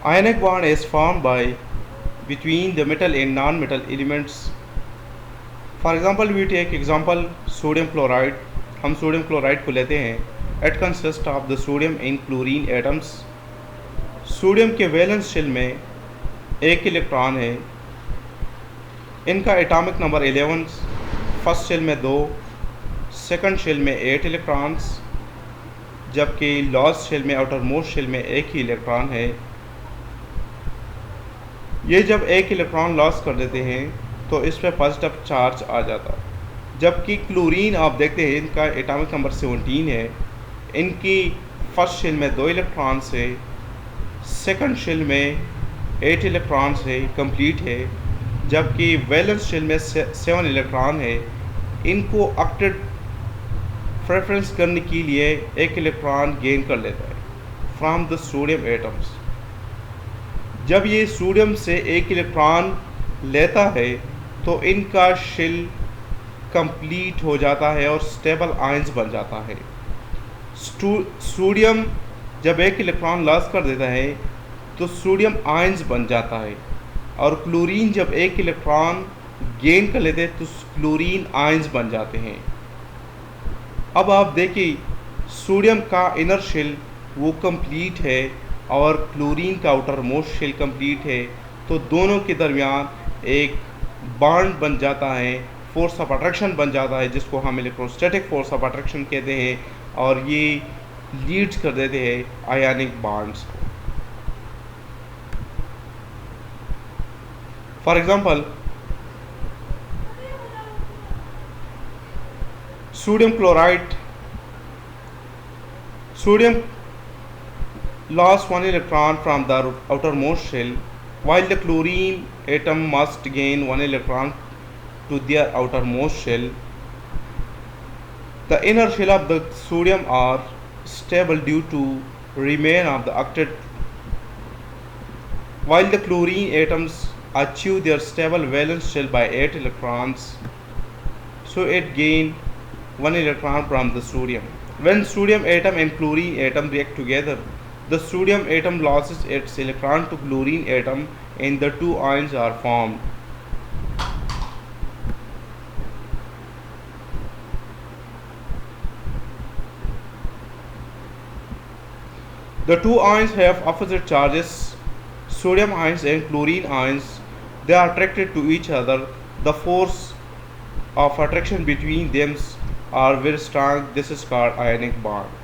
Ionic bond is formed by between the metal and non-metal elements. For example, we take example sodium chloride. हम sodium chloride को लेते हैं. It consists of the sodium and chlorine atoms. Sodium के valence shell में एक electron है. इनका atomic number 11. First shell में 2, सेकंड शेल में 8 इलेक्ट्रॉन्स, जबकि लास्ट शेल में आउटर मोस्ट शेल में एक ही इलेक्ट्रॉन है. ये जब एक इलेक्ट्रॉन लॉस कर देते हैं तो इस पर पॉजिटिव चार्ज आ जाता है. जबकि क्लोरीन आप देखते हैं इनका एटॉमिक नंबर 17 है. इनकी फर्स्ट शेल में 2 इलेक्ट्रॉन्स है, सेकंड शेल में 8 इलेक्ट्रॉन्स है, कंप्लीट है, जबकि वैलेंस शेल में 7 इलेक्ट्रॉन है. इनको ऑक्टेट प्रेफरेंस करने के लिए एक इलेक्ट्रॉन गेन कर लेता है फ्रॉम द सोडियम एटम्स. जब ये सोडियम से एक इलेक्ट्रॉन लेता है तो इनका शेल कंप्लीट हो जाता है और स्टेबल आयंस बन जाता है. सोडियम जब एक इलेक्ट्रॉन लॉस कर देता है तो सोडियम आयंस बन जाता है, और क्लोरीन जब एक इलेक्ट्रॉन गेन कर लेते हैं तो क्लोरीन आयंस बन जाते हैं. अब आप देखिए सोडियम का इनर शेल वो कंप्लीट है और क्लोरीन का आउटर मोस्ट शेल कंप्लीट है, तो दोनों के दरमियान एक बॉन्ड बन जाता है, फोर्स ऑफ अट्रैक्शन बन जाता है, जिसको हम इलेक्ट्रोस्टैटिक फोर्स ऑफ अट्रैक्शन कहते हैं, और ये लीड्स कर देते हैं आयनिक बॉन्ड्स को. For example sodium chloride, sodium lost one electron from the outermost shell, while the chlorine atom must gain one electron to their outermost shell. The inner shell of the sodium are stable due to remain of the octet, while the chlorine atoms achieve their stable valence shell by 8 electrons, so it gain 1 electron from the sodium. When sodium atom and chlorine atom react together, the sodium atom loses its electron to chlorine atom and the two ions are formed. The two ions have opposite charges, sodium ions and chlorine ions. They are attracted to each other. The force of attraction between them are very strong. This is called ionic bond.